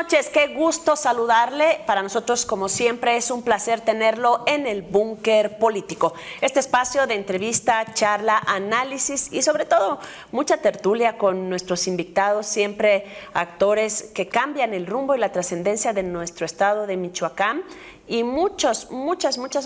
noches, qué gusto saludarle. Para nosotros, como siempre, es un placer tenerlo en el Búnker Político. Este espacio de entrevista, charla, análisis y sobre todo mucha tertulia con nuestros invitados, siempre actores que cambian el rumbo y la trascendencia de nuestro estado de Michoacán. Y muchas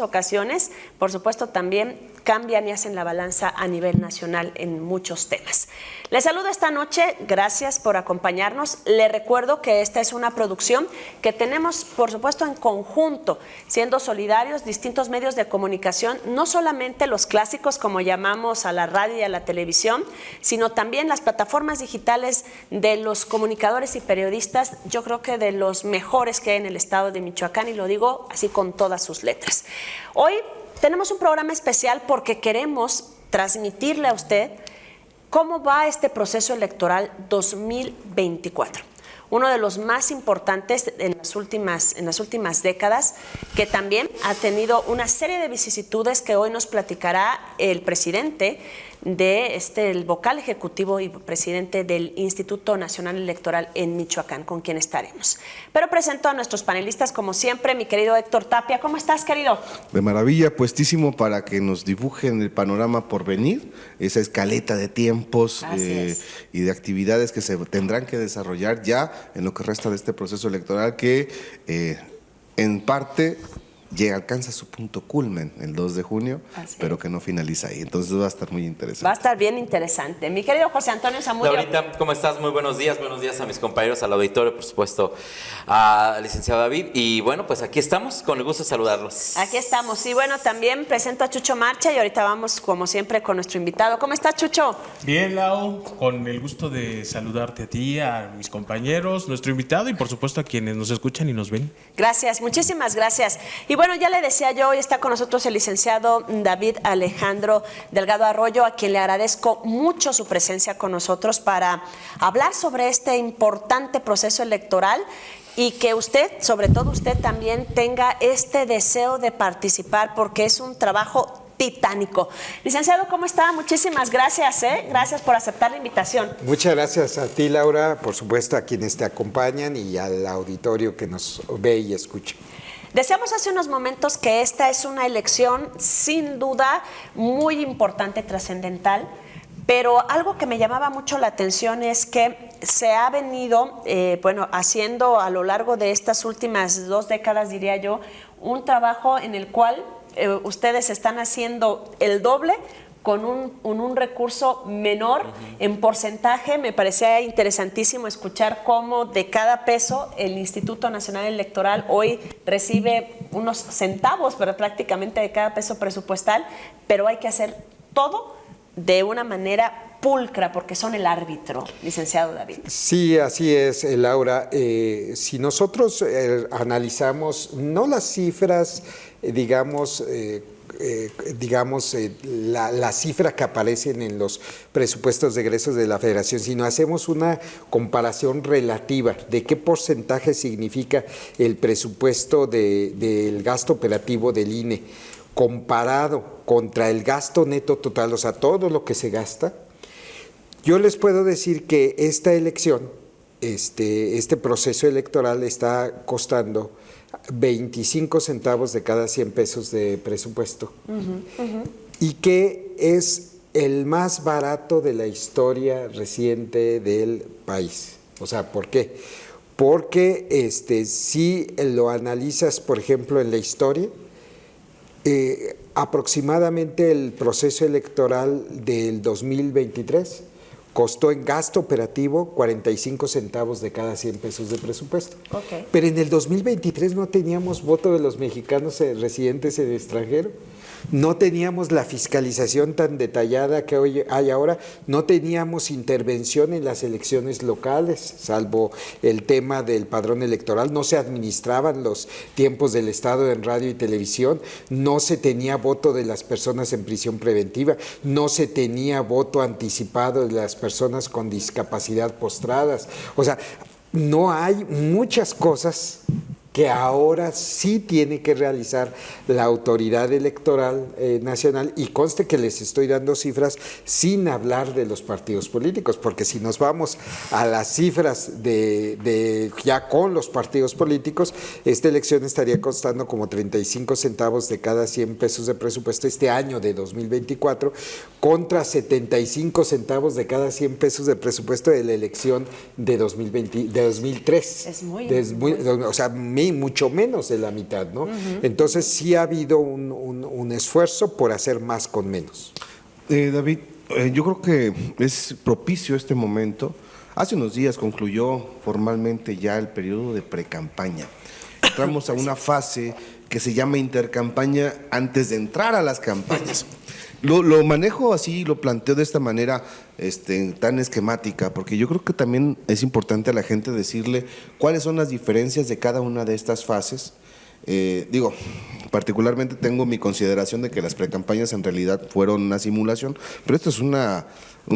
ocasiones, por supuesto, también cambian y hacen la balanza a nivel nacional en muchos temas. Les saludo esta noche, gracias por acompañarnos. Les recuerdo que esta es una producción que tenemos, por supuesto, en conjunto, siendo solidarios distintos medios de comunicación, no solamente los clásicos como llamamos a la radio y a la televisión, sino también las plataformas digitales de los comunicadores y periodistas, yo creo que de los mejores que hay en el estado de Michoacán, y lo digo así con todas sus letras. Hoy tenemos un programa especial porque queremos transmitirle a usted cómo va este proceso electoral 2024. Uno de los más importantes en las últimas décadas, que también ha tenido una serie de vicisitudes que hoy nos platicará el presidente el vocal ejecutivo y presidente del Instituto Nacional Electoral en Michoacán, con quien estaremos. Pero presento a nuestros panelistas, como siempre, mi querido Héctor Tapia. ¿Cómo estás, querido? De maravilla, puestísimo para que nos dibujen el panorama por venir, esa escaleta de tiempos y de actividades que se tendrán que desarrollar ya en lo que resta de este proceso electoral que en parte alcanza su punto culmen el 2 de junio, pero que no finaliza ahí. Entonces va a estar muy interesante. Va a estar bien interesante. Mi querido José Antonio Zamudio. Laurita, ¿cómo estás? Muy buenos días a mis compañeros, al auditorio, por supuesto, al licenciado David. Y bueno, pues aquí estamos, con el gusto de saludarlos. Aquí estamos. Y bueno, también presento a Chucho Marcha y ahorita vamos, como siempre, con nuestro invitado. ¿Cómo estás, Chucho? Bien, Lau, con el gusto de saludarte a ti, a mis compañeros, nuestro invitado y por supuesto a quienes nos escuchan y nos ven. Gracias, muchísimas gracias. Y bueno, ya le decía yo, hoy está con nosotros el licenciado David Alejandro Delgado Arroyo, a quien le agradezco mucho su presencia con nosotros para hablar sobre este importante proceso electoral y que usted, sobre todo usted, también tenga este deseo de participar porque es un trabajo titánico. Licenciado, ¿cómo está? Muchísimas gracias, Gracias por aceptar la invitación. Muchas gracias a ti, Laura, por supuesto a quienes te acompañan y al auditorio que nos ve y escucha. Decíamos hace unos momentos que esta es una elección sin duda muy importante, trascendental, pero algo que me llamaba mucho la atención es que se ha venido, haciendo a lo largo de estas últimas 2 décadas, diría yo, un trabajo en el cual ustedes están haciendo el doble con un recurso menor en porcentaje. Me parecía interesantísimo escuchar cómo de cada peso el Instituto Nacional Electoral hoy recibe unos centavos, pero prácticamente de cada peso presupuestal, pero hay que hacer todo de una manera pulcra porque son el árbitro, licenciado David. Sí, así es, Laura. Si nosotros analizamos no las cifras, la cifra que aparecen en los presupuestos de egresos de la Federación, sino hacemos una comparación relativa de qué porcentaje significa el presupuesto del gasto operativo del INE comparado contra el gasto neto total, o sea, todo lo que se gasta. Yo les puedo decir que esta elección, este proceso electoral está costando 25 centavos de cada 100 pesos de presupuesto y que es el más barato de la historia reciente del país. O sea, ¿por qué? Porque si lo analizas, por ejemplo, en la historia, aproximadamente el proceso electoral del 2023 costó en gasto operativo 45 centavos de cada 100 pesos de presupuesto. Okay. Pero en el 2023 no teníamos voto de los mexicanos residentes en el extranjero. No teníamos la fiscalización tan detallada que hoy hay ahora, no teníamos intervención en las elecciones locales, salvo el tema del padrón electoral, no se administraban los tiempos del Estado en radio y televisión, no se tenía voto de las personas en prisión preventiva, no se tenía voto anticipado de las personas con discapacidad postradas. O sea, no hay muchas cosas que ahora sí tiene que realizar la autoridad electoral nacional, y conste que les estoy dando cifras sin hablar de los partidos políticos, porque si nos vamos a las cifras de ya con los partidos políticos, esta elección estaría costando como 35 centavos de cada 100 pesos de presupuesto este año de 2024, contra 75 centavos de cada 100 pesos de presupuesto de la elección de 2003. Es muy, o sea, mucho menos de la mitad, ¿no? Entonces sí ha habido un esfuerzo por hacer más con menos. David, yo creo que es propicio este momento. Hace unos días concluyó formalmente ya el periodo de precampaña. Entramos a una fase que se llama intercampaña antes de entrar a las campañas. Lo manejo así, lo planteo de esta manera tan esquemática, porque yo creo que también es importante a la gente decirle cuáles son las diferencias de cada una de estas fases. Particularmente tengo mi consideración de que las precampañas en realidad fueron una simulación, pero esto es una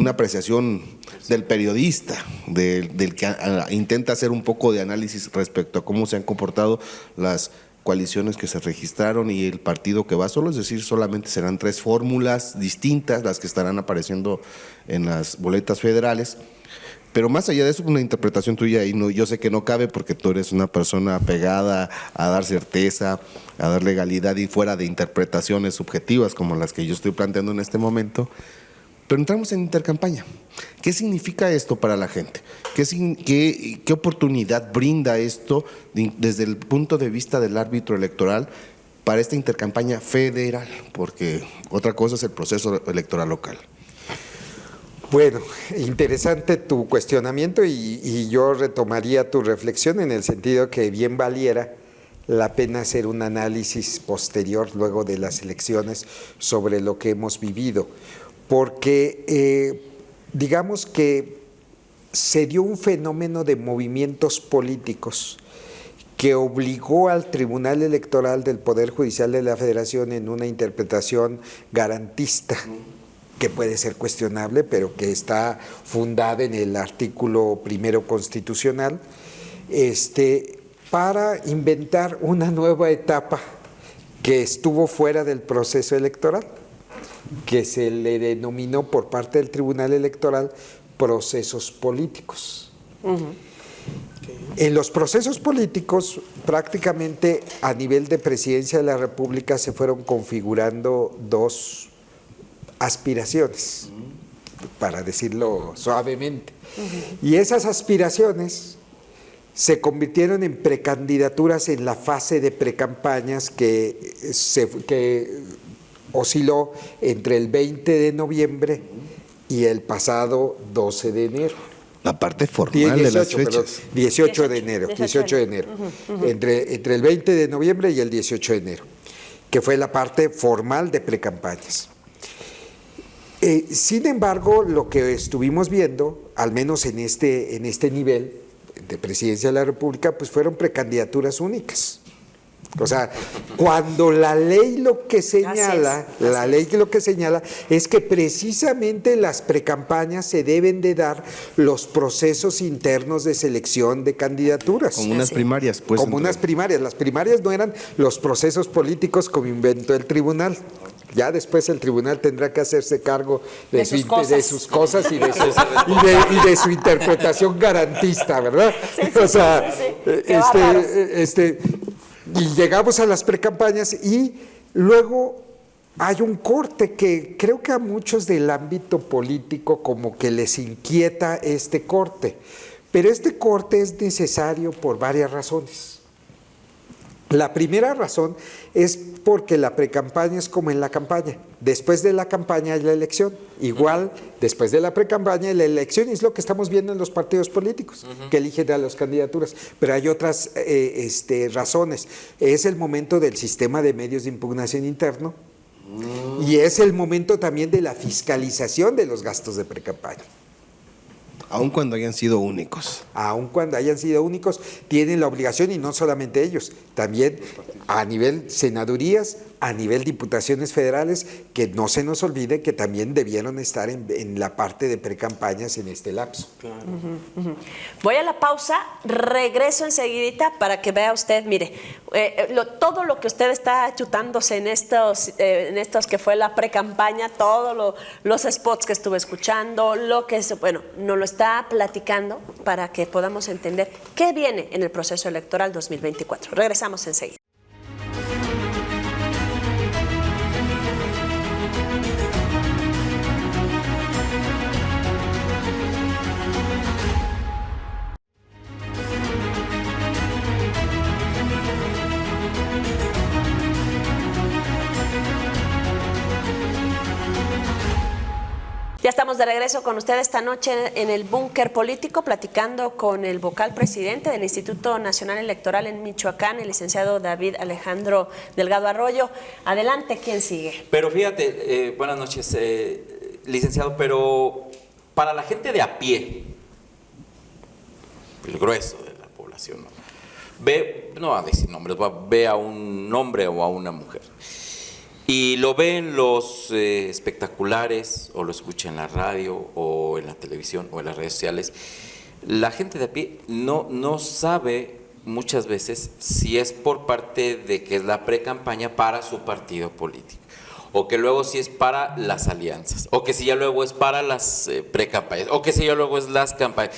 apreciación del periodista, del que intenta hacer un poco de análisis respecto a cómo se han comportado las coaliciones que se registraron y el partido que va solo, es decir, solamente serán 3 fórmulas distintas las que estarán apareciendo en las boletas federales. Pero más allá de eso, una interpretación tuya, y yo sé que no cabe porque tú eres una persona apegada a dar certeza, a dar legalidad y fuera de interpretaciones subjetivas como las que yo estoy planteando en este momento. Pero entramos en intercampaña. ¿Qué significa esto para la gente? ¿Qué oportunidad brinda esto desde el punto de vista del árbitro electoral para esta intercampaña federal? Porque otra cosa es el proceso electoral local. Bueno, interesante tu cuestionamiento y yo retomaría tu reflexión en el sentido que bien valiera la pena hacer un análisis posterior luego de las elecciones sobre lo que hemos vivido. Porque digamos que se dio un fenómeno de movimientos políticos que obligó al Tribunal Electoral del Poder Judicial de la Federación en una interpretación garantista, que puede ser cuestionable, pero que está fundada en el artículo 1 constitucional, para inventar una nueva etapa que estuvo fuera del proceso electoral, que se le denominó por parte del Tribunal Electoral procesos políticos. En los procesos políticos, prácticamente a nivel de Presidencia de la República se fueron configurando 2 aspiraciones, para decirlo suavemente. Y esas aspiraciones se convirtieron en precandidaturas en la fase de precampañas que osciló entre el 20 de noviembre y el pasado 12 de enero. La parte formal de las fechas. 18 de enero. Entre el 20 de noviembre y el 18 de enero, que fue la parte formal de precampañas. Sin embargo, lo que estuvimos viendo, al menos en este nivel de Presidencia de la República, pues fueron precandidaturas únicas. O sea, cuando la ley lo que señala, es que precisamente en las precampañas se deben de dar los procesos internos de selección de candidaturas. Como unas primarias, pues. Como unas primarias. Las primarias no eran los procesos políticos como inventó el tribunal. Ya después el tribunal tendrá que hacerse cargo de sus cosas y de su interpretación garantista, ¿verdad? O sea, y llegamos a las precampañas y luego hay un corte que creo que a muchos del ámbito político como que les inquieta este corte, pero este corte es necesario por varias razones. La primera razón es porque la precampaña es como en la campaña. Después de la campaña hay la elección. Igual, después de la precampaña, la elección es lo que estamos viendo en los partidos políticos, que eligen a las candidaturas. Pero hay otras razones. Es el momento del sistema de medios de impugnación interno y es el momento también de la fiscalización de los gastos de precampaña. Aun cuando hayan sido únicos. Aun cuando hayan sido únicos, tienen la obligación, y no solamente ellos, también a nivel senadurías, a nivel diputaciones federales, que no se nos olvide que también debieron estar en la parte de precampañas en este lapso. Claro. Voy a la pausa, regreso enseguidita para que vea usted, mire, todo lo que usted está chutándose en estos que fue la precampaña, todos los spots que estuve escuchando, nos lo está platicando para que podamos entender qué viene en el proceso electoral 2024. Regresamos enseguida. Ya estamos de regreso con usted esta noche en el Búnker Político, platicando con el vocal presidente del Instituto Nacional Electoral en Michoacán, el licenciado David Alejandro Delgado Arroyo. Adelante, ¿quién sigue? Pero fíjate, buenas noches, licenciado, pero para la gente de a pie, el grueso de la población, no va a decir nombres, ve a un hombre o a una mujer. Y lo ve en los espectaculares, o lo escucha en la radio, o en la televisión, o en las redes sociales. La gente de a pie no sabe muchas veces si es por parte de que es la precampaña para su partido político, o que luego si es para las alianzas, o que si ya luego es para las precampañas, o que si ya luego es las campañas.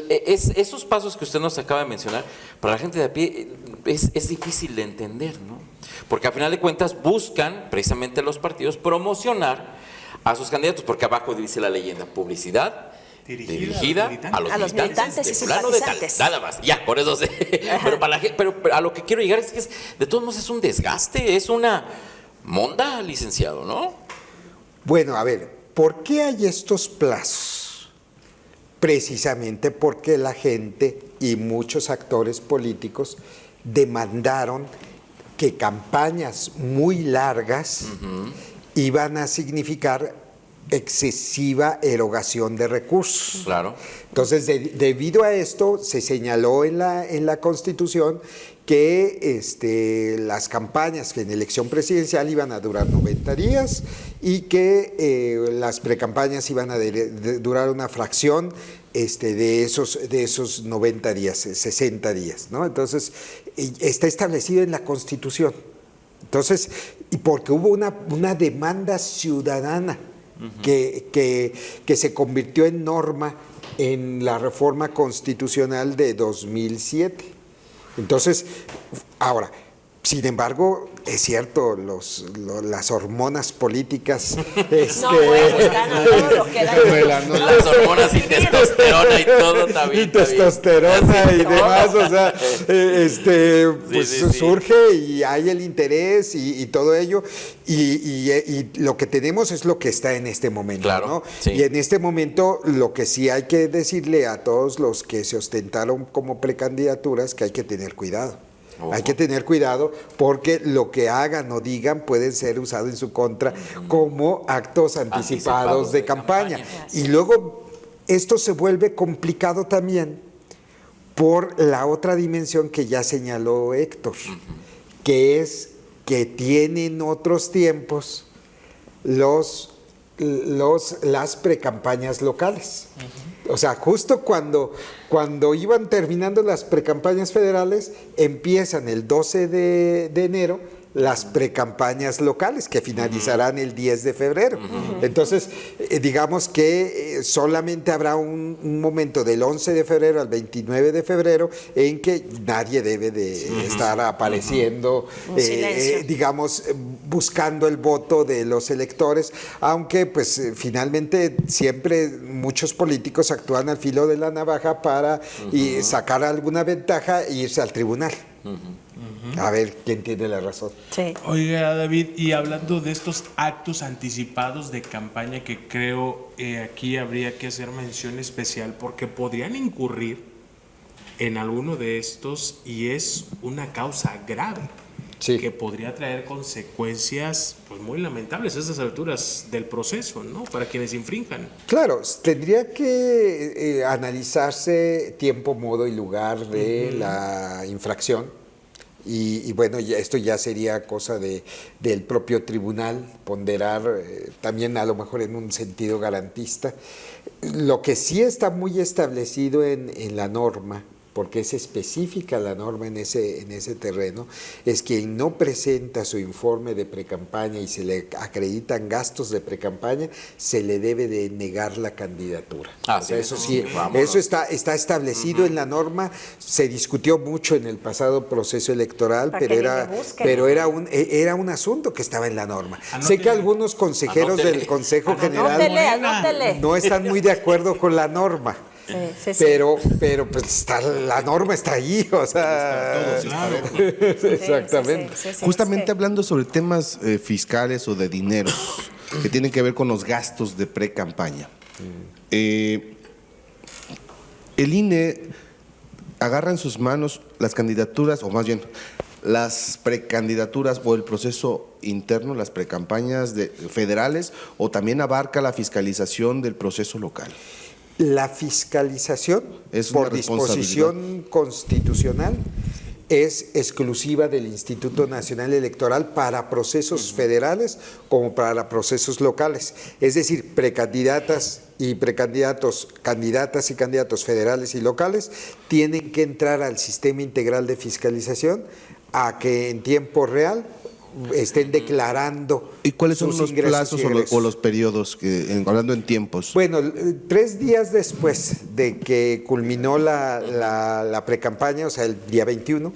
Esos pasos que usted nos acaba de mencionar, para la gente de a pie es difícil de entender, ¿no? Porque a final de cuentas buscan precisamente los partidos promocionar a sus candidatos, porque abajo dice la leyenda: publicidad dirigida a los militantes y de fulano de tal, nada más, ya, por eso sé. pero a lo que quiero llegar es que de todos modos es un desgaste, es una monda, licenciado, ¿no? Bueno, a ver, ¿por qué hay estos plazos? Precisamente porque la gente y muchos actores políticos demandaron que campañas muy largas iban a significar excesiva erogación de recursos. Claro. Entonces, debido a esto, se señaló en la Constitución que las campañas en elección presidencial iban a durar 90 días y que las precampañas iban a durar una fracción de esos 90 días, 60 días, ¿no? Entonces, está establecido en la Constitución. Entonces, y porque hubo una demanda ciudadana que se convirtió en norma en la reforma constitucional de 2007. Entonces, ahora, sin embargo, es cierto, las hormonas políticas... Las hormonas y testosterona y todo también. Y testosterona y demás, o sea, surge y hay el interés y todo ello, y lo que tenemos es lo que está en este momento, claro, ¿no? Sí. Y en este momento lo que sí hay que decirle a todos los que se ostentaron como precandidaturas que hay que tener cuidado. Hay que tener cuidado porque lo que hagan o digan pueden ser usados en su contra como actos anticipados de campaña. Y luego esto se vuelve complicado también por la otra dimensión que ya señaló Héctor, que es que tienen otros tiempos las precampañas locales. O sea, justo cuando iban terminando las precampañas federales, empiezan el 12 de enero las precampañas locales, que finalizarán el 10 de febrero. Entonces, digamos que solamente habrá un momento del 11 de febrero al 29 de febrero en que nadie debe de estar apareciendo, digamos, buscando el voto de los electores, aunque pues finalmente siempre muchos políticos actúan al filo de la navaja para sacar alguna ventaja e irse al tribunal. A ver quién tiene la razón. Sí. Oiga, David, y hablando de estos actos anticipados de campaña, que creo aquí habría que hacer mención especial porque podrían incurrir en alguno de estos y es una causa grave. Sí. Que podría traer consecuencias pues, muy lamentables a estas alturas del proceso, ¿no? Para quienes infrinjan. Claro, tendría que analizarse tiempo, modo y lugar de la infracción. Y bueno, esto ya sería cosa del propio tribunal ponderar, también a lo mejor en un sentido garantista. Lo que sí está muy establecido en la norma, porque es específica la norma en ese terreno, es quien no presenta su informe de precampaña y se le acreditan gastos de precampaña, se le debe de negar la candidatura. Ah, o sea, sí, eso sí, vámonos. eso está establecido en la norma, se discutió mucho en el pasado proceso electoral, Para pero que ni le busquen. era un asunto que estaba en la norma. Anótele. Sé que algunos consejeros Anótele. del Consejo General Anótele. no están muy de acuerdo con la norma. Sí. Pero pues la norma está ahí, o sea, exactamente. Sí, Justamente es que- hablando sobre temas fiscales o de dinero que tienen que ver con los gastos de pre-campaña. El INE agarra en sus manos las candidaturas, o más bien las precandidaturas o el proceso interno, las precampañas federales, o también abarca la fiscalización del proceso local. La fiscalización, Es una por disposición constitucional, es exclusiva del Instituto Nacional Electoral para procesos federales como para procesos locales. Es decir, precandidatas y precandidatos, candidatas y candidatos federales y locales tienen que entrar al sistema integral de fiscalización a que en tiempo real estén declarando. ¿Y cuáles son sus los ingresos plazos y o egresos. los periodos, hablando en tiempos? Bueno, 3 días después de que culminó la precampaña, o sea, el día 21,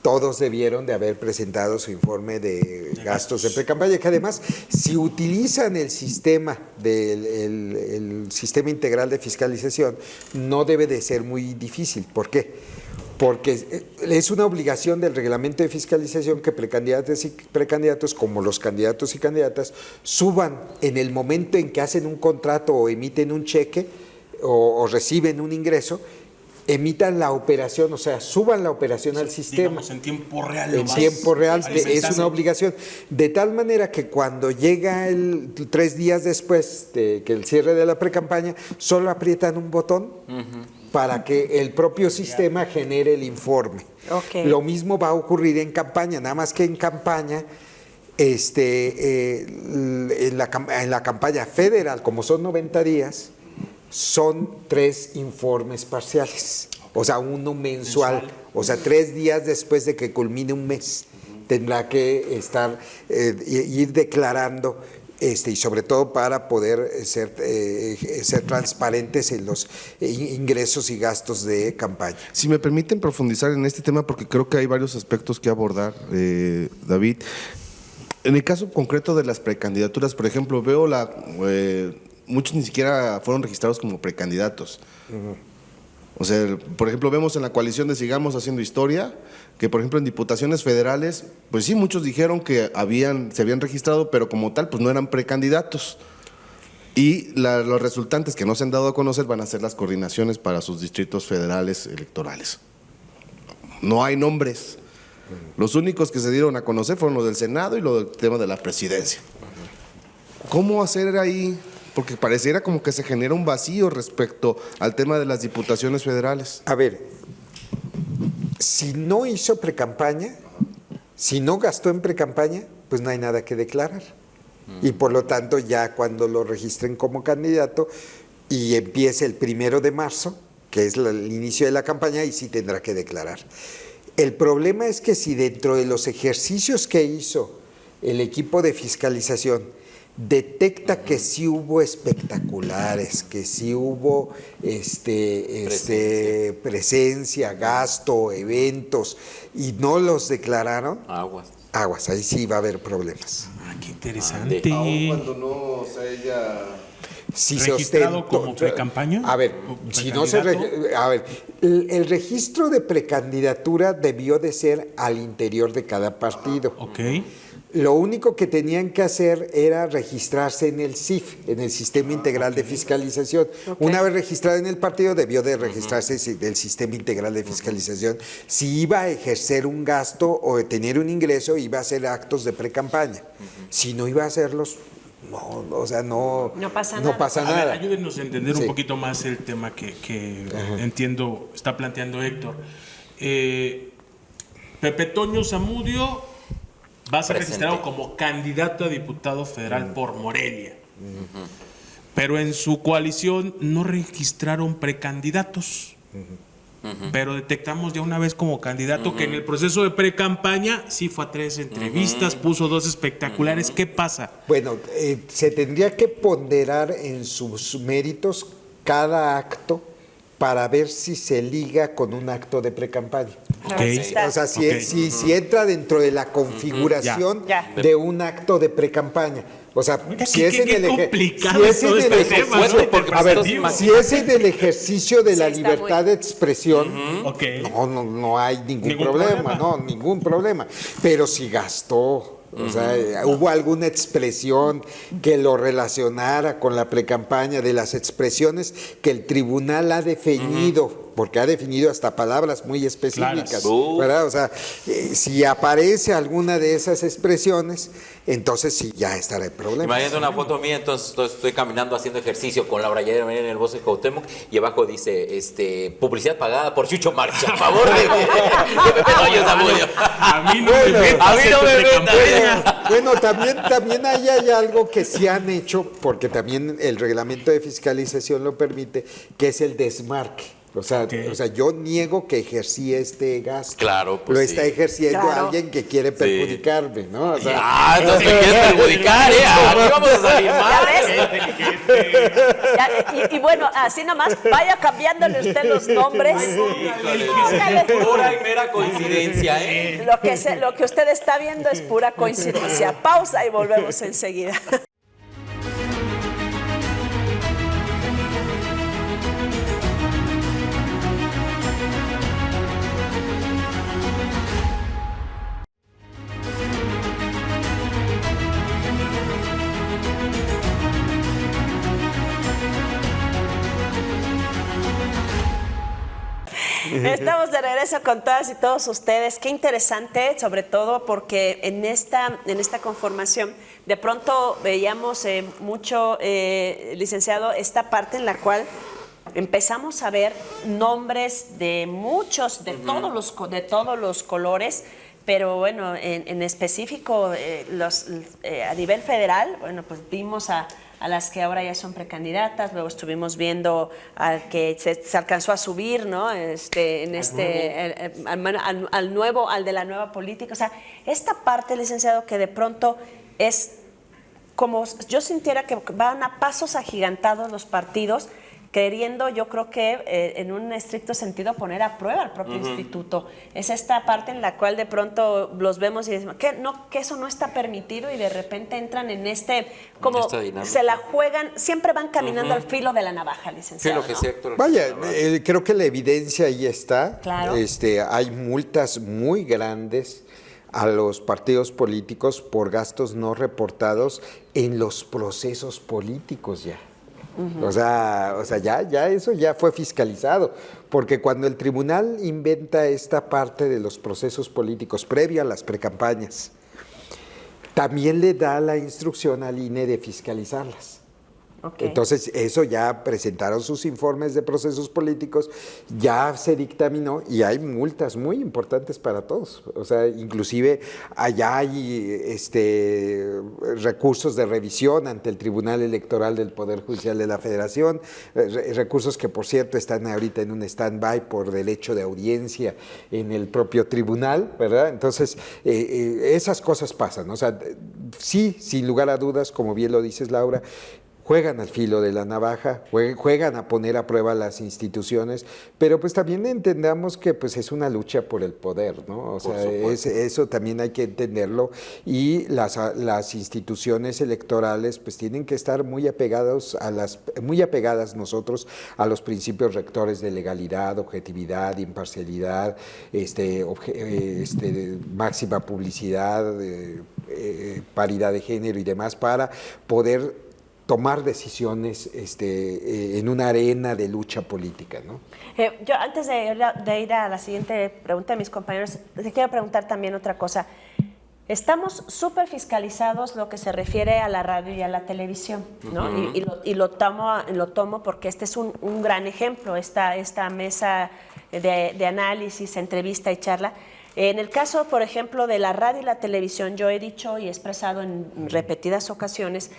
todos debieron de haber presentado su informe de gastos de precampaña, que además, si utilizan el sistema el sistema integral de fiscalización, no debe de ser muy difícil. ¿Por qué? Porque es una obligación del reglamento de fiscalización que precandidatos y precandidatos, como los candidatos y candidatas, suban en el momento en que hacen un contrato o emiten un cheque o reciben un ingreso, emitan la operación, o sea, suban la operación al sistema. Digamos, en tiempo real. En tiempo real es una obligación. De tal manera que cuando llega 3 días después de que el cierre de la precampaña, solo aprietan un botón para que el propio sistema genere el informe. Ok. Lo mismo va a ocurrir en campaña, nada más que en campaña, en la campaña federal, como son 90 días, son 3 informes parciales, o sea, uno mensual. O sea, 3 días después de que culmine un mes, tendrá que ir declarando, y sobre todo para poder ser transparentes en los ingresos y gastos de campaña. Si me permiten profundizar en este tema, porque creo que hay varios aspectos que abordar, David. En el caso concreto de las precandidaturas, por ejemplo, veo muchos ni siquiera fueron registrados como precandidatos. O sea, por ejemplo, vemos en la coalición de Sigamos Haciendo Historia que, por ejemplo, en diputaciones federales, pues sí, muchos dijeron que se habían registrado, pero como tal, pues no eran precandidatos. Y los resultantes que no se han dado a conocer van a ser las coordinaciones para sus distritos federales electorales. No hay nombres. Los únicos que se dieron a conocer fueron los del Senado y los del tema de la presidencia. ¿Cómo hacer ahí? Porque pareciera como que se genera un vacío respecto al tema de las diputaciones federales. A ver, si no hizo precampaña, si no gastó en precampaña, pues no hay nada que declarar. Y por lo tanto, ya cuando lo registren como candidato y empiece el 1 de marzo, que es el inicio de la campaña, y sí tendrá que declarar. El problema es que si dentro de los ejercicios que hizo el equipo de fiscalización detecta que sí hubo espectaculares, que sí hubo presencia, gasto, eventos, y no los declararon, aguas, ahí sí va a haber problemas. Ah, qué interesante. Aún cuando no se haya... Si ¿Registrado se como precampaña? A ver, ¿O si no se precandidato? a ver, el registro de precandidatura debió de ser al interior de cada partido. Ok. Lo único que tenían que hacer era registrarse en el CIF, en el Sistema Integral de Fiscalización. Una vez registrado en el partido, debió de registrarse del Sistema Integral de Fiscalización. Si iba a ejercer un gasto o tener un ingreso, iba a hacer actos de precampaña. Si no iba a hacerlos, no, o sea, no pasa A ver, nada. ayúdenos a entender Sí. un poquito más el tema que entiendo, está planteando Héctor. Pepe Toño Zamudio va a ser Presente. registrado como candidato a diputado federal por Morelia. Pero en su coalición no registraron precandidatos. Pero detectamos ya una vez como candidato que en el proceso de precampaña sí fue a 3 entrevistas, puso 2 espectaculares. ¿Qué pasa? Bueno, se tendría que ponderar en sus méritos cada acto para ver si se liga con un acto de precampaña. Ok. O sea, si, Ok. si entra dentro de la configuración Ya. de un acto de precampaña. O sea, si es en el complicado si es todo en el este tema, ejercicio, ¿no? Porque a ver, entonces, si es en el ejercicio de la Sí, está libertad muy- de expresión, Ok. no hay ningún Ningún problema, problema. no, ningún problema. Pero si gastó, o sea, hubo alguna expresión que lo relacionara con la precampaña, de las expresiones que el tribunal ha definido, porque ha definido hasta palabras muy específicas, Claras. ¿verdad? O sea, si aparece alguna de esas expresiones, entonces sí ya estará el problema. Imagínate una foto mía, entonces estoy caminando haciendo ejercicio con Laura Yair en el bosque Cuauhtémoc y abajo dice publicidad pagada por Chucho Marcha, a favor de Pepe Toño Zamudio. A mí no Bueno, me metas a mí en no tu me metas. precampaña. Bueno, también ahí hay algo que sí han hecho, porque también el reglamento de fiscalización lo permite, que es el desmarque. O sea, Ok. yo niego que ejercí este gasto. Claro, pues lo sí. está ejerciendo Claro. alguien que quiere perjudicarme, ¿no? O sea, Entonces me quieres perjudicar, Aquí vamos a salir ¿Ya mal. ves? Y bueno, así nomás, vaya cambiándole usted los nombres. Póngale tú. Pura y mera coincidencia, ¿eh? Lo que usted está viendo es pura coincidencia. Pausa y volvemos enseguida. Estamos de regreso con todas y todos ustedes. Qué interesante, sobre todo porque en esta conformación de pronto veíamos mucho, licenciado, esta parte en la cual empezamos a ver nombres de muchos, de todos los colores. Pero bueno, en específico, a nivel federal, bueno, pues vimos a las que ahora ya son precandidatas, luego estuvimos viendo al que se alcanzó a subir, ¿no? Al de la nueva política. O sea, esta parte, licenciado, que de pronto es como yo sintiera que van a pasos agigantados los partidos, queriendo, yo creo que en un estricto sentido poner a prueba al propio instituto. Es esta parte en la cual de pronto los vemos y decimos que eso no está permitido, y de repente entran en como Esta dinámica. se la juegan, siempre van caminando al filo de la navaja, Sí, licenciado. lo que ¿no? sea, Héctor. vaya, creo que la evidencia ahí está. Claro. Hay multas muy grandes a los partidos políticos por gastos no reportados en los procesos políticos ya. O sea, ya eso ya fue fiscalizado, porque cuando el tribunal inventa esta parte de los procesos políticos previa a las precampañas, también le da la instrucción al INE de fiscalizarlas. Okay. Entonces, eso ya presentaron sus informes de procesos políticos, ya se dictaminó y hay multas muy importantes para todos. O sea, inclusive allá hay recursos de revisión ante el Tribunal Electoral del Poder Judicial de la Federación, recursos que, por cierto, están ahorita en un stand-by por derecho de audiencia en el propio tribunal, ¿verdad? Entonces, esas cosas pasan. O sea, sí, sin lugar a dudas, como bien lo dices, Laura, juegan al filo de la navaja, juegan a poner a prueba las instituciones, pero pues también entendamos que pues es una lucha por el poder, ¿no? O sea, eso también hay que entenderlo, y las instituciones electorales pues tienen que estar muy apegadas nosotros a los principios rectores de legalidad, objetividad, imparcialidad, máxima publicidad, paridad de género y demás, para poder tomar decisiones en una arena de lucha política, ¿no? Yo antes de ir a la siguiente pregunta de mis compañeros, les quiero preguntar también otra cosa. Estamos súper fiscalizados lo que se refiere a la radio y a la televisión, ¿no? Y lo tomo porque este es un gran ejemplo, esta mesa de análisis, entrevista y charla. En el caso, por ejemplo, de la radio y la televisión, yo he dicho y he expresado en repetidas ocasiones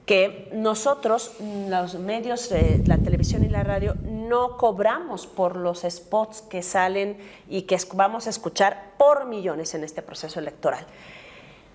que nosotros, los medios, la televisión y la radio, no cobramos por los spots que salen y que vamos a escuchar por millones en este proceso electoral.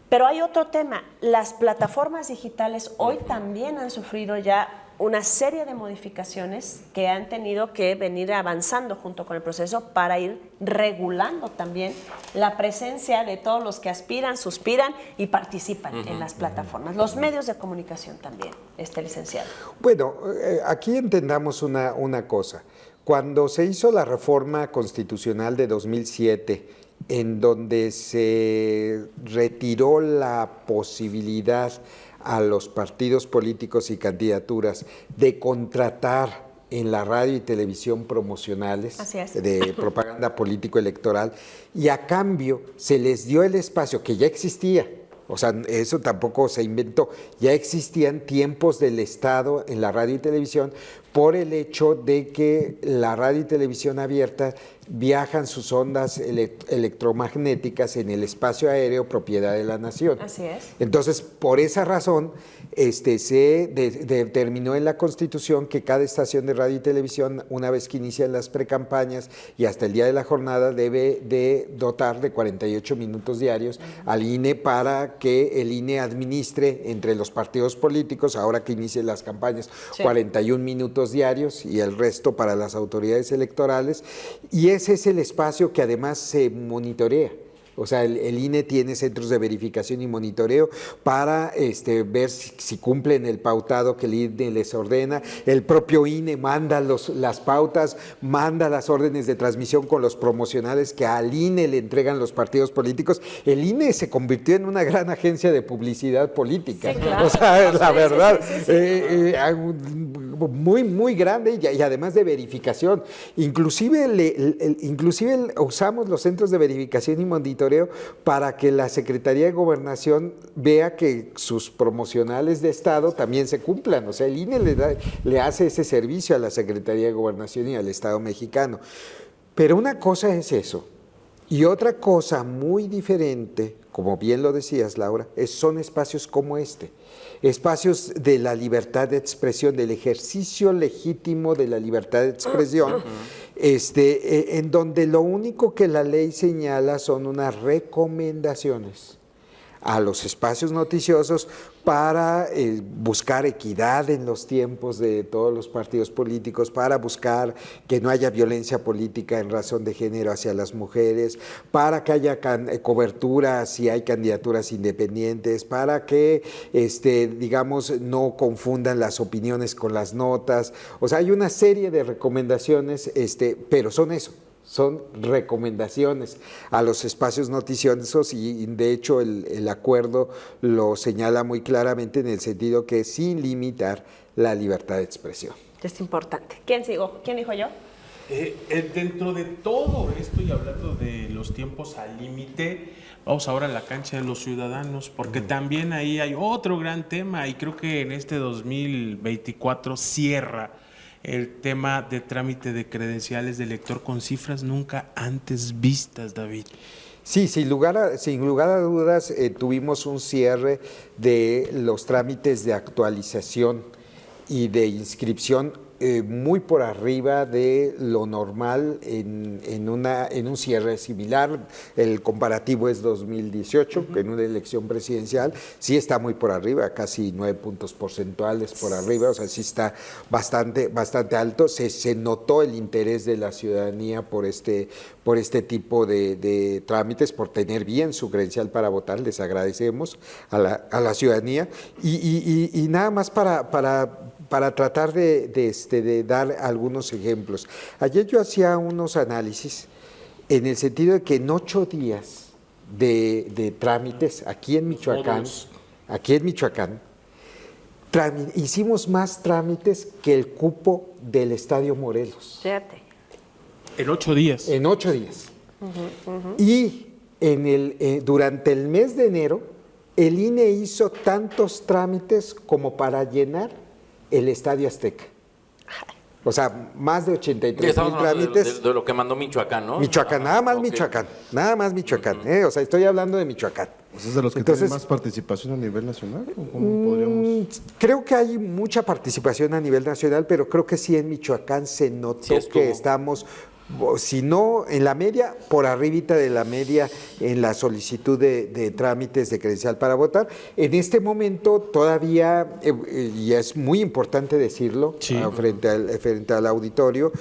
Pero hay otro tema, las plataformas digitales hoy también han sufrido ya una serie de modificaciones que han tenido que venir avanzando junto con el proceso para ir regulando también la presencia de todos los que aspiran, suspiran y participan en las plataformas. Los medios de comunicación también, licenciado. Bueno, aquí entendamos una cosa. Cuando se hizo la reforma constitucional de 2007, en donde se retiró la posibilidad a los partidos políticos y candidaturas de contratar en la radio y televisión promocionales de propaganda político-electoral, y a cambio se les dio el espacio que ya existía. O sea, eso tampoco se inventó. Ya existían tiempos del Estado en la radio y televisión por el hecho de que la radio y televisión abierta viajan sus ondas electromagnéticas en el espacio aéreo propiedad de la nación. Así es. Entonces, por esa razón, se determinó en la Constitución que cada estación de radio y televisión, una vez que inician las precampañas y hasta el día de la jornada, debe de dotar de 48 minutos diarios al INE para que el INE administre entre los partidos políticos, ahora que inician las campañas, 41 minutos diarios y el resto para las autoridades electorales, y ese es el espacio que además se monitorea. O sea, el INE tiene centros de verificación y monitoreo para ver si cumplen el pautado que el INE les ordena. El propio INE manda las pautas, manda las órdenes de transmisión con los promocionales que al INE le entregan los partidos políticos. El INE se convirtió en una gran agencia de publicidad política. Sí, claro. O sea, la verdad, sí. muy, muy grande y además de verificación. Inclusive usamos los centros de verificación y monitoreo para que la Secretaría de Gobernación vea que sus promocionales de Estado también se cumplan. O sea, el INE le hace ese servicio a la Secretaría de Gobernación y al Estado mexicano. Pero una cosa es eso, y otra cosa muy diferente, como bien lo decías, Laura, son espacios como este. Espacios de la libertad de expresión, del ejercicio legítimo de la libertad de expresión, en donde lo único que la ley señala son unas recomendaciones a los espacios noticiosos para buscar equidad en los tiempos de todos los partidos políticos, para buscar que no haya violencia política en razón de género hacia las mujeres, para que haya cobertura si hay candidaturas independientes, para que, digamos, no confundan las opiniones con las notas. O sea, hay una serie de recomendaciones, pero son eso. Son recomendaciones a los espacios noticiosos y de hecho el acuerdo lo señala muy claramente en el sentido que sin limitar la libertad de expresión. Es importante. ¿Quién dijo yo? Dentro de todo esto y hablando de los tiempos al límite, vamos ahora a la cancha de los ciudadanos, porque también ahí hay otro gran tema y creo que en este 2024 cierra el tema de trámite de credenciales de elector con cifras nunca antes vistas, David. Sí, sin lugar a dudas, tuvimos un cierre de los trámites de actualización y de inscripción muy por arriba de lo normal en un cierre similar. El comparativo es 2018, que en una elección presidencial sí está muy por arriba, casi 9 puntos porcentuales por arriba, o sea, sí está bastante alto. Se notó el interés de la ciudadanía por este tipo de trámites, por tener bien su credencial para votar. Les agradecemos a la ciudadanía y nada más para tratar de dar algunos ejemplos. Ayer yo hacía unos análisis en el sentido de que en 8 días de trámites aquí en Michoacán, hicimos más trámites que el cupo del Estadio Morelos. Fíjate. En 8 días. En 8 días. Y durante el mes de enero, el INE hizo tantos trámites como para llenar el Estadio Azteca. O sea, más de 83,000 Estamos hablando trámites. de lo que mandó Michoacán, ¿no? Michoacán, nada más Ok. Michoacán, nada más Michoacán. O sea, estoy hablando de Michoacán. Pues es de los que Entonces, tienen más participación a nivel nacional. ¿O cómo podríamos? Creo que hay mucha participación a nivel nacional, pero creo que sí en Michoacán se notó Sí estuvo. que estamos, si no en la media, por arribita de la media en la solicitud de trámites de credencial para votar. En este momento todavía, y es muy importante decirlo frente al auditorio,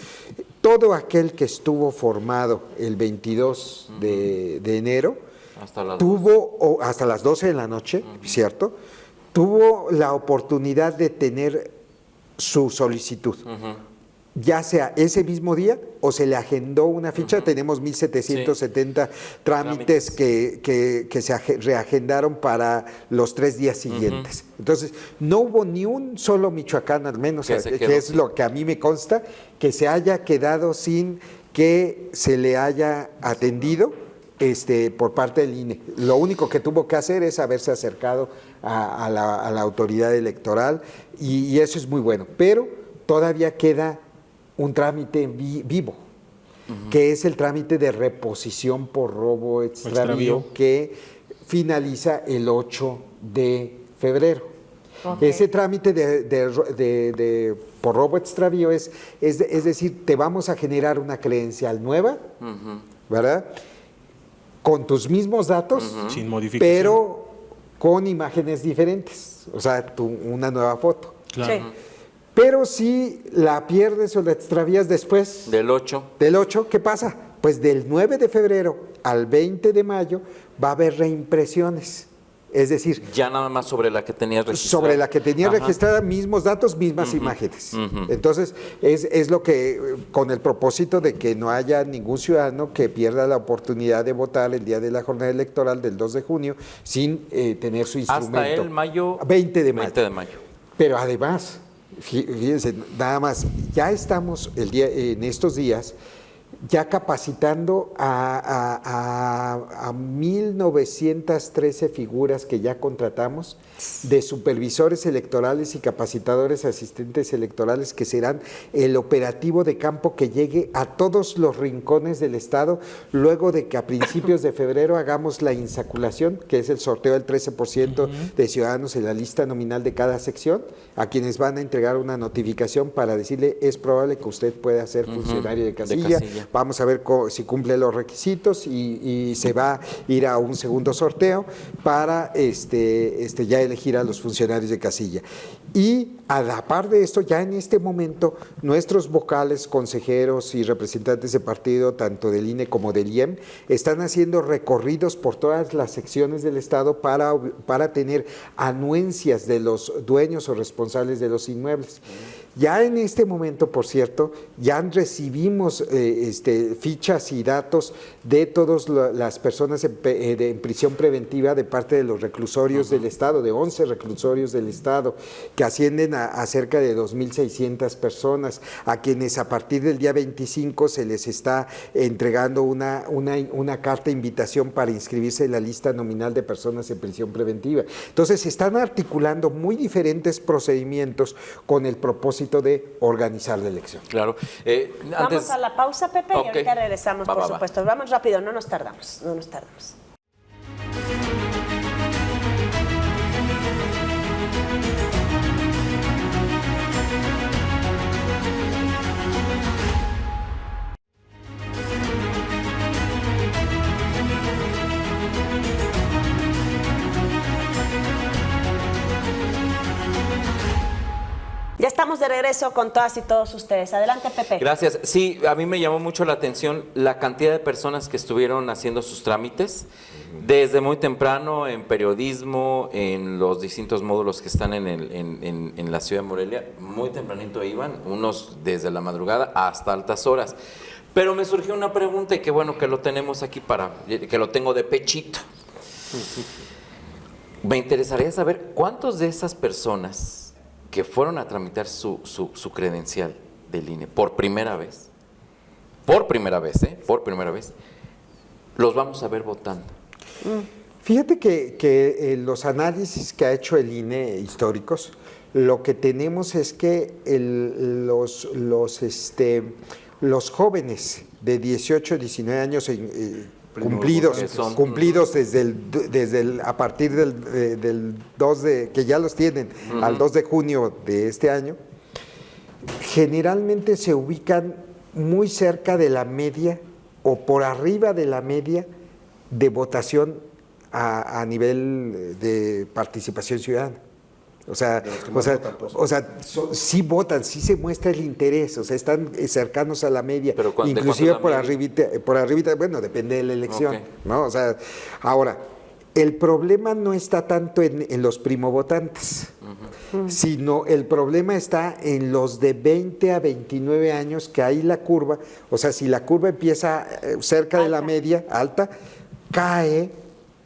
todo aquel que estuvo formado el 22 de enero, hasta las 12 de la noche, ¿cierto? Tuvo la oportunidad de tener su solicitud, ya sea ese mismo día o se le agendó una ficha. Tenemos 1,770 trámites que se reagendaron para los 3 días siguientes. Entonces, no hubo ni un solo michoacano, al menos, que es lo que a mí me consta, que se haya quedado sin que se le haya atendido por parte del INE. Lo único que tuvo que hacer es haberse acercado a la autoridad electoral y eso es muy bueno. Pero todavía queda un trámite vivo, que es el trámite de reposición por robo o extravío, que finaliza el 8 de febrero. Okay. Ese trámite por robo extravío es decir, te vamos a generar una credencial nueva, ¿verdad?, con tus mismos datos, sin modificación, pero con imágenes diferentes, o sea, una nueva foto. Claro. Sí. Pero si la pierdes o la extravías después del 8, ¿qué pasa? Pues del 9 de febrero al 20 de mayo va a haber reimpresiones. Es decir, ya nada más sobre la que tenías registrada. Sobre la que tenías registrada, mismos datos, mismas imágenes. Entonces, es lo que, con el propósito de que no haya ningún ciudadano que pierda la oportunidad de votar el día de la jornada electoral del 2 de junio sin tener su instrumento. Hasta el mayo. 20 de mayo. 20 de mayo. Pero además, fíjense, nada más, ya estamos en estos días ya capacitando a 1,913 figuras que ya contratamos de supervisores electorales y capacitadores asistentes electorales, que serán el operativo de campo que llegue a todos los rincones del estado, luego de que a principios de febrero hagamos la insaculación, que es el sorteo del 13% de ciudadanos en la lista nominal de cada sección, a quienes van a entregar una notificación para decirle: es probable que usted pueda ser funcionario de casilla. Vamos a ver si cumple los requisitos y se va a ir a un segundo sorteo para ya elegir a los funcionarios de casilla. Y a la par de esto, ya en este momento, nuestros vocales, consejeros y representantes de partido, tanto del INE como del IEM, están haciendo recorridos por todas las secciones del estado para tener anuencias de los dueños o responsables de los inmuebles. Ya en este momento, por cierto, ya recibimos fichas y datos de todas las personas en prisión preventiva de parte de los reclusorios del estado, de 11 reclusorios del estado, que ascienden a cerca de 2,600 personas, a quienes a partir del día 25 se les está entregando una carta de invitación para inscribirse en la lista nominal de personas en prisión preventiva. Entonces, se están articulando muy diferentes procedimientos con el propósito de organizar la elección. Claro. Vamos a la pausa, Pepe, y ahorita regresamos, por supuesto. Vamos rápido, no nos tardamos. Ya estamos de regreso con todas y todos ustedes. Adelante, Pepe. Gracias. Sí, a mí me llamó mucho la atención la cantidad de personas que estuvieron haciendo sus trámites desde muy temprano en periodismo, en los distintos módulos que están en la ciudad de Morelia. Muy tempranito iban, unos desde la madrugada hasta altas horas. Pero me surgió una pregunta, y qué bueno que lo tenemos aquí que lo tengo de pechito. Me interesaría saber cuántos de esas personas que fueron a tramitar su credencial del INE por primera vez, los vamos a ver votando. Fíjate que los análisis que ha hecho el INE históricos, lo que tenemos es que los jóvenes de 18, 19 años cumplidos a partir del 2 que ya los tienen, al 2 de junio de este año, generalmente se ubican muy cerca de la media o por arriba de la media de votación a nivel de participación ciudadana. Sí votan, sí se muestra el interés, o sea, están cercanos a la media, inclusive por arribita, bueno, depende de la elección, okay, ¿no? O sea, ahora, el problema no está tanto en los primovotantes, sino el problema está en los de 20 a 29 años, que ahí la curva, o sea, si la curva empieza cerca de la media, alta, cae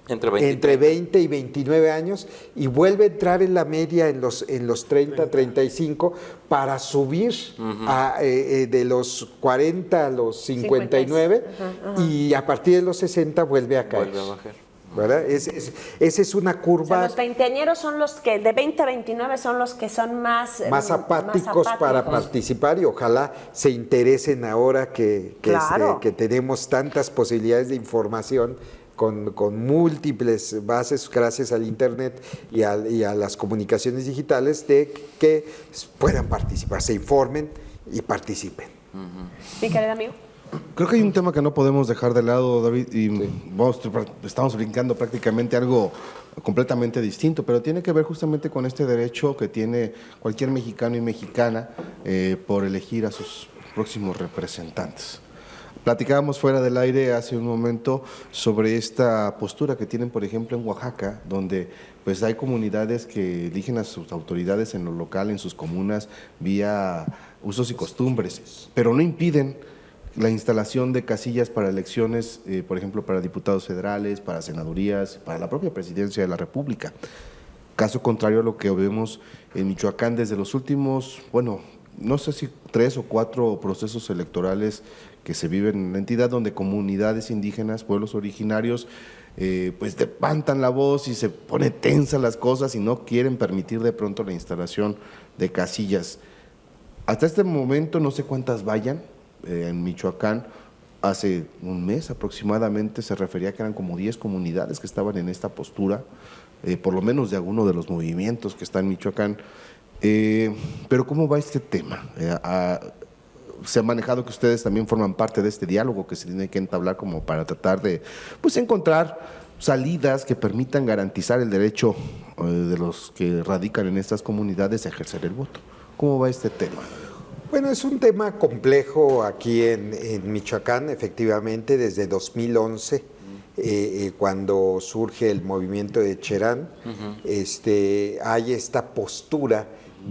entre 20 y 29 años y vuelve a entrar en la media en los 30, 35 para subir de los 40 a los 59 y a partir de los 60 vuelve a caer. Vuelve a bajar. ¿Verdad? Esa es una curva. O sea, los veinteañeros son los que, de 20 a 29, son los que son más apáticos para participar y ojalá se interesen ahora que tenemos tantas posibilidades de información con múltiples bases gracias al Internet y a las comunicaciones digitales de que puedan participar, se informen y participen. Mi querido amigo. Creo que hay un tema que no podemos dejar de lado, David, y estamos brincando prácticamente algo completamente distinto, pero tiene que ver justamente con este derecho que tiene cualquier mexicano y mexicana por elegir a sus próximos representantes. Platicábamos fuera del aire hace un momento sobre esta postura que tienen, por ejemplo, en Oaxaca, donde pues hay comunidades que eligen a sus autoridades en lo local, en sus comunas, vía usos y costumbres, pero no impiden la instalación de casillas para elecciones, por ejemplo, para diputados federales, para senadurías, para la propia presidencia de la República. Caso contrario a lo que vemos en Michoacán desde los últimos, bueno, no sé si 3 o 4 procesos electorales que se viven en la entidad, donde comunidades indígenas, pueblos originarios, pues levantan la voz y se pone tensa las cosas y no quieren permitir de pronto la instalación de casillas. Hasta este momento no sé cuántas vayan. En Michoacán, hace un mes aproximadamente, se refería que eran como 10 comunidades que estaban en esta postura, por lo menos de alguno de los movimientos que está en Michoacán. Pero ¿cómo va este tema? Se ha manejado que ustedes también forman parte de este diálogo que se tiene que entablar como para tratar de pues, encontrar salidas que permitan garantizar el derecho de los que radican en estas comunidades a ejercer el voto. ¿Cómo va este tema? Bueno, es un tema complejo aquí en Michoacán, efectivamente, desde 2011, cuando surge el movimiento de Cherán, hay esta postura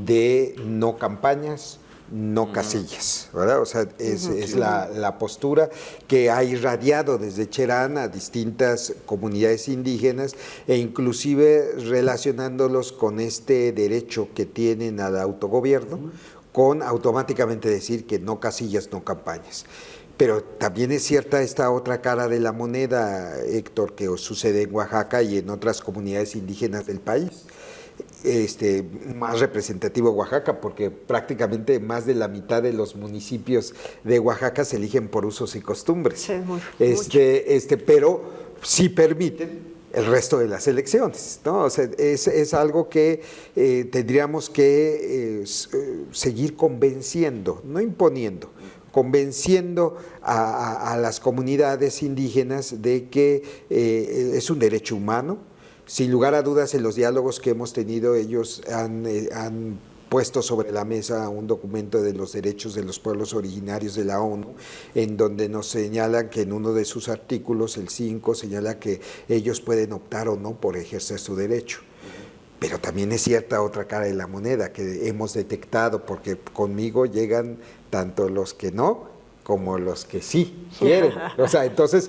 de no campañas, no casillas, ¿verdad? O sea, es la postura que ha irradiado desde Cherán a distintas comunidades indígenas e inclusive relacionándolos con este derecho que tienen al autogobierno, con automáticamente decir que no casillas, no campañas. Pero también es cierta esta otra cara de la moneda, Héctor, que sucede en Oaxaca y en otras comunidades indígenas del país. Más representativo Oaxaca, porque prácticamente más de la mitad de los municipios de Oaxaca se eligen por usos y costumbres. Sí, mucho. Pero sí permiten el resto de las elecciones, ¿no? O sea, es algo que tendríamos que seguir convenciendo, no imponiendo, convenciendo a las comunidades indígenas de que es un derecho humano. Sin lugar a dudas, en los diálogos que hemos tenido, ellos han puesto sobre la mesa un documento de los derechos de los pueblos originarios de la ONU, en donde nos señalan que en uno de sus artículos, el 5, señala que ellos pueden optar o no por ejercer su derecho. Pero también es cierta otra cara de la moneda que hemos detectado, porque conmigo llegan tanto los que no como los que sí quieren. O sea, entonces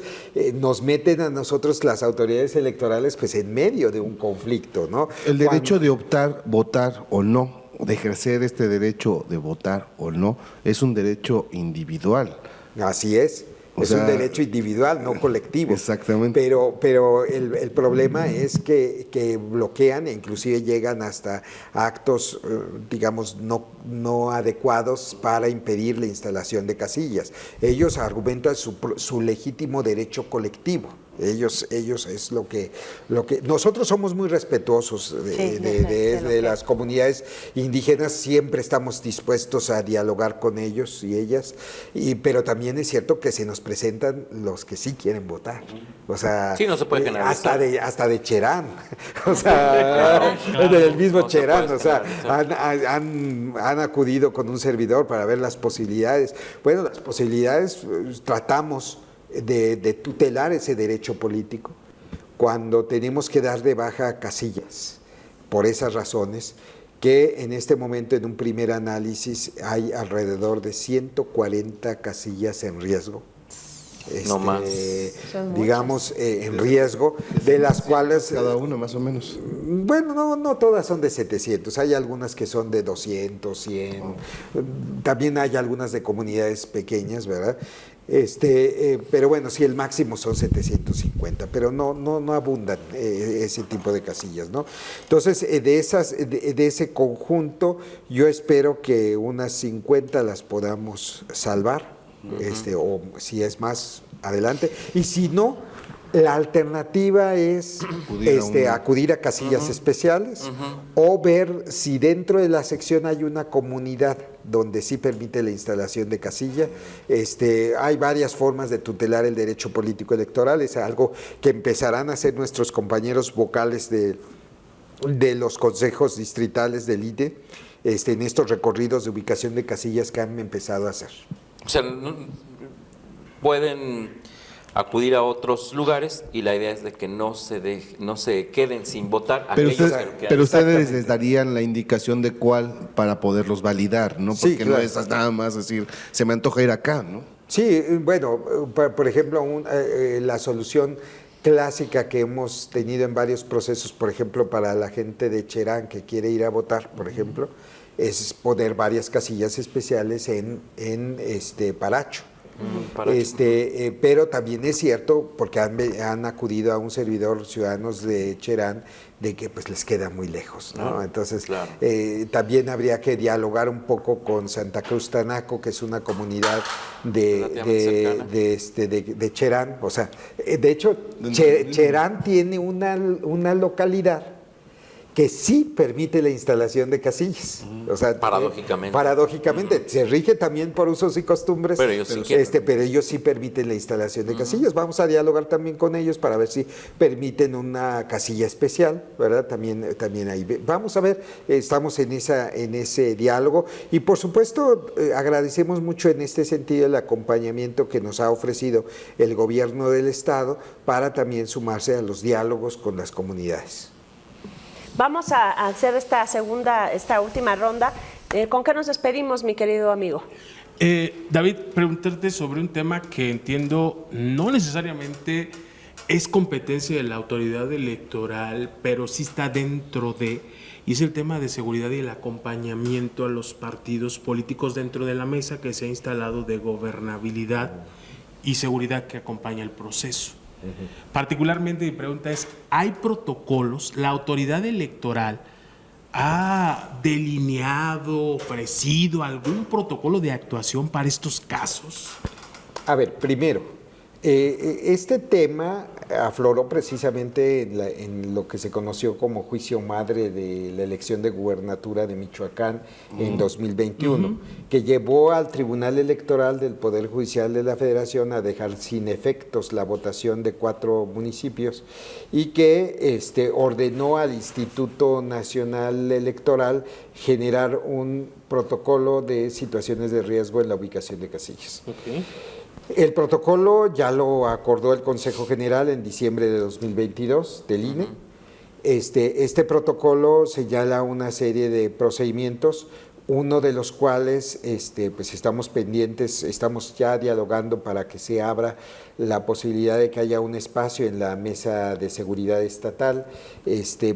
nos meten a nosotros las autoridades electorales pues en medio de un conflicto, ¿no? El derecho de optar, votar o no, de ejercer este derecho de votar o no, es un derecho individual. Así es. Es un derecho individual, no colectivo. Exactamente. Pero el problema es que bloquean e inclusive llegan hasta actos, digamos, no adecuados para impedir la instalación de casillas. Ellos argumentan su legítimo derecho colectivo. Ellos es lo que nosotros somos muy respetuosos de las comunidades indígenas, siempre estamos dispuestos a dialogar con ellos y ellas, pero también es cierto que se nos presentan los que sí quieren votar, o sea, sí, no se puede generalizar. hasta de Cherán, o sea, del mismo no Cherán, o sea, han acudido con un servidor para ver las posibilidades. Bueno, las posibilidades tratamos de tutelar ese derecho político cuando tenemos que dar de baja casillas. Por esas razones, que en este momento en un primer análisis hay alrededor de 140 casillas en riesgo. No más. Digamos, en riesgo, de las cuales... Cada una, más o menos. Bueno, no todas son de 700, hay algunas que son de 200, 100, también hay algunas de comunidades pequeñas, ¿verdad? Pero bueno, sí, el máximo son 750, pero no abundan ese tipo de casillas, ¿no? Entonces, de ese conjunto, yo espero que unas 50 las podamos salvar, o si es más, adelante, y si no, la alternativa es acudir a casillas especiales o ver si dentro de la sección hay una comunidad donde sí permite la instalación de casilla. Hay varias formas de tutelar el derecho político electoral, es algo que empezarán a hacer nuestros compañeros vocales de los consejos distritales del INE, en estos recorridos de ubicación de casillas que han empezado a hacer. O sea, pueden acudir a otros lugares y la idea es de que no se queden sin votar. Pero, Pero ustedes les darían la indicación de cuál para poderlos validar, ¿no? Porque Sí, claro. no es nada más decir, se me antoja ir acá, ¿no? Sí, bueno, por ejemplo, la solución clásica que hemos tenido en varios procesos, por ejemplo, para la gente de Cherán que quiere ir a votar, por ejemplo, es poner varias casillas especiales en Paracho. Pero también es cierto, porque han acudido a un servidor ciudadanos de Cherán, de que pues les queda muy lejos, ¿no? Claro, Entonces, claro. También habría que dialogar un poco con Santa Cruz Tanaco, que es una comunidad de Cherán. O sea, de hecho, Cherán tiene una localidad que sí permite la instalación de casillas. O sea, paradójicamente, se rige también por usos y costumbres, pero ellos pero ellos sí permiten la instalación de casillas. Vamos a dialogar también con ellos para ver si permiten una casilla especial, ¿verdad? También ahí. Vamos a ver, estamos en ese diálogo y por supuesto agradecemos mucho en este sentido el acompañamiento que nos ha ofrecido el gobierno del Estado para también sumarse a los diálogos con las comunidades. Vamos a hacer esta última ronda. ¿Con qué nos despedimos, mi querido amigo? David, preguntarte sobre un tema que entiendo no necesariamente es competencia de la autoridad electoral, pero sí está dentro de, y es el tema de seguridad y el acompañamiento a los partidos políticos dentro de la mesa que se ha instalado de gobernabilidad y seguridad que acompaña el proceso. Particularmente mi pregunta es, ¿hay protocolos? ¿La autoridad electoral ha delineado, ofrecido algún protocolo de actuación para estos casos? A ver, primero, este tema afloró precisamente en lo que se conoció como juicio madre de la elección de gubernatura de Michoacán en 2021, que llevó al Tribunal Electoral del Poder Judicial de la Federación a dejar sin efectos la votación de 4 municipios y que ordenó al Instituto Nacional Electoral generar un protocolo de situaciones de riesgo en la ubicación de casillas. Okay. El protocolo ya lo acordó el Consejo General en diciembre de 2022 del INE. Este protocolo señala una serie de procedimientos. uno de los cuales pues estamos pendientes, estamos ya dialogando para que se abra la posibilidad de que haya un espacio en la Mesa de Seguridad Estatal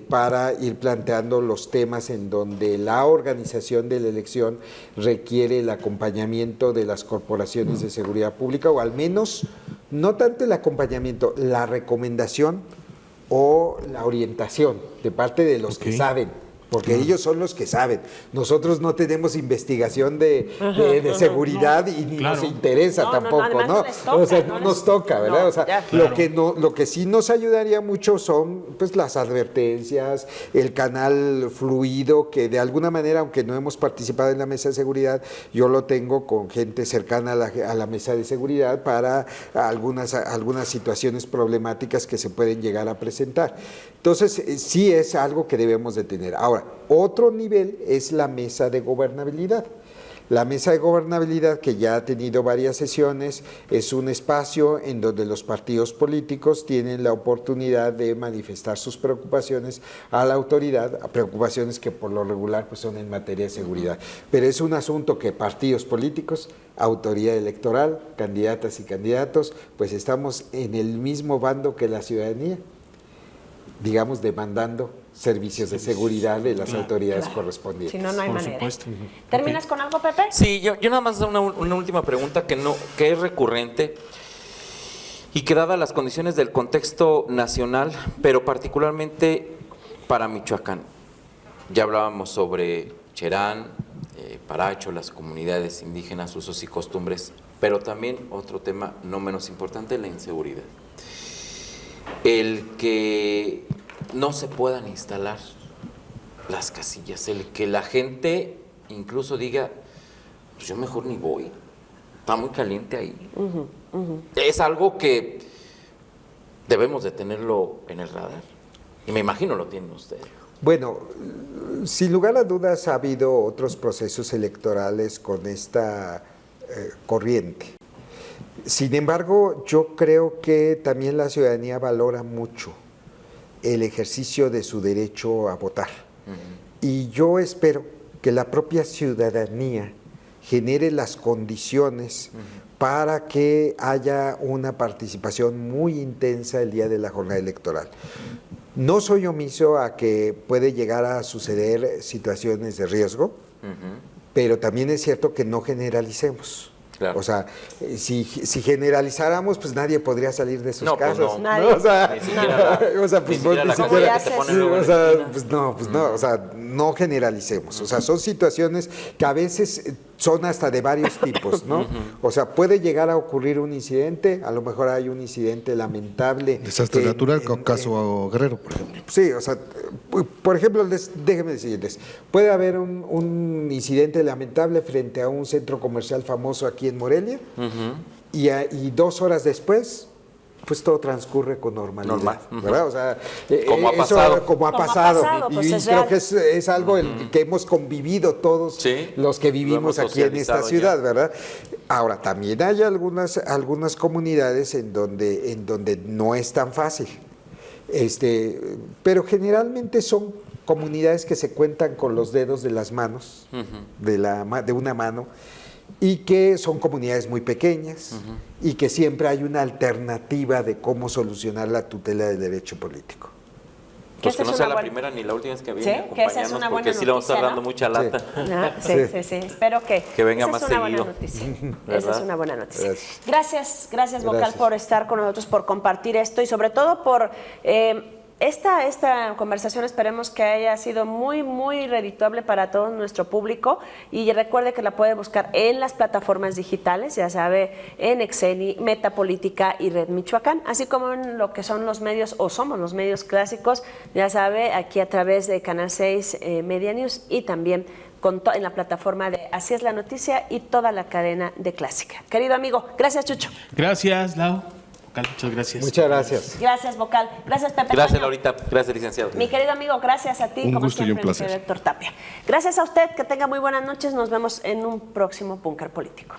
para ir planteando los temas en donde la organización de la elección requiere el acompañamiento de las corporaciones de seguridad pública, o al menos, no tanto el acompañamiento, la recomendación o la orientación de parte de los que saben. Porque ellos son los que saben. Nosotros no tenemos investigación de seguridad y ni nos interesa tampoco, ¿no? O sea, no nos toca, ¿verdad? O sea, lo que sí nos ayudaría mucho son pues las advertencias, el canal fluido, que de alguna manera, aunque no hemos participado en la mesa de seguridad, yo lo tengo con gente cercana a la mesa de seguridad para algunas situaciones problemáticas que se pueden llegar a presentar. Entonces, sí es algo que debemos de tener. Ahora, otro nivel es la mesa de gobernabilidad. La mesa de gobernabilidad, que ya ha tenido varias sesiones, es un espacio en donde los partidos políticos tienen la oportunidad de manifestar sus preocupaciones a la autoridad, preocupaciones que por lo regular pues, son en materia de seguridad. Pero es un asunto que partidos políticos, autoridad electoral, candidatas y candidatos, pues estamos en el mismo bando que la ciudadanía, digamos, demandando servicios de seguridad de las autoridades correspondientes. Si no, no hay Por manera. supuesto. ¿Terminas con algo, Pepe? Sí, yo nada más una última pregunta que es recurrente y que dada las condiciones del contexto nacional, pero particularmente para Michoacán. Ya hablábamos sobre Cherán, Paracho, las comunidades indígenas, usos y costumbres, pero también otro tema no menos importante, la inseguridad. El que no se puedan instalar las casillas, el que la gente incluso diga, pues yo mejor ni voy, está muy caliente ahí. Es algo que debemos de tenerlo en el radar, y me imagino lo tienen ustedes. Bueno, sin lugar a dudas ha habido otros procesos electorales con esta corriente. Sin embargo, yo creo que también la ciudadanía valora mucho el ejercicio de su derecho a votar. Y yo espero que la propia ciudadanía genere las condiciones para que haya una participación muy intensa el día de la jornada electoral. No soy omiso a que puede llegar a suceder situaciones de riesgo, pero también es cierto que no generalicemos. Claro. O sea, si generalizáramos, pues nadie podría salir de sus casas. Pues no. Nadie. O sea, ni siquiera la casa que te ponen luego en la esquina. o sea, no generalicemos. O sea, son situaciones que a veces son hasta de varios tipos, ¿no? O sea, puede llegar a ocurrir un incidente, a lo mejor hay un incidente lamentable. Desastre natural, caso Guerrero, por ejemplo. Sí, o sea, por ejemplo, déjenme decirles, puede haber un incidente lamentable frente a un centro comercial famoso aquí en Morelia, y 2 horas después, pues todo transcurre con normalidad, ¿verdad? O sea, como ha pasado. Como ha pasado. Pues y es creo real. que es algo que hemos convivido todos los que vivimos aquí en esta ciudad, ¿verdad? Ahora, también hay algunas comunidades en donde no es tan fácil. Pero generalmente son comunidades que se cuentan con los dedos de las manos, de una mano, y que son comunidades muy pequeñas, y que siempre hay una alternativa de cómo solucionar la tutela del derecho político. Pues que no sea la primera ni la última vez que viene a que esa es acompañarnos, una porque buena sí le vamos a estar noticia, dando ¿no? mucha lata. Sí. Espero que venga esa más es una seguido. buena noticia. Esa es una buena noticia. Gracias Vocal, Gracias. por estar con nosotros, por compartir esto y sobre todo por esta conversación. Esperemos que haya sido muy, muy redituable para todo nuestro público, y recuerde que la puede buscar en las plataformas digitales, ya sabe, en Exeni, Metapolítica y Red Michoacán, así como en lo que son los medios, o somos los medios clásicos, ya sabe, aquí a través de Canal 6 Media News, y también en la plataforma de Así es la Noticia y toda la cadena de Clásica. Querido amigo, gracias, Chucho. Gracias, Lau. Vocal, muchas gracias. Muchas gracias. Gracias, Vocal. Gracias, Pepe. Gracias, Toño. Laurita. Gracias, licenciado. Mi querido amigo, gracias a ti. Un como gusto y siempre, un placer. mi querido Héctor Tapia. Gracias a usted, que tenga muy buenas noches. Nos vemos en un próximo Búnker Político.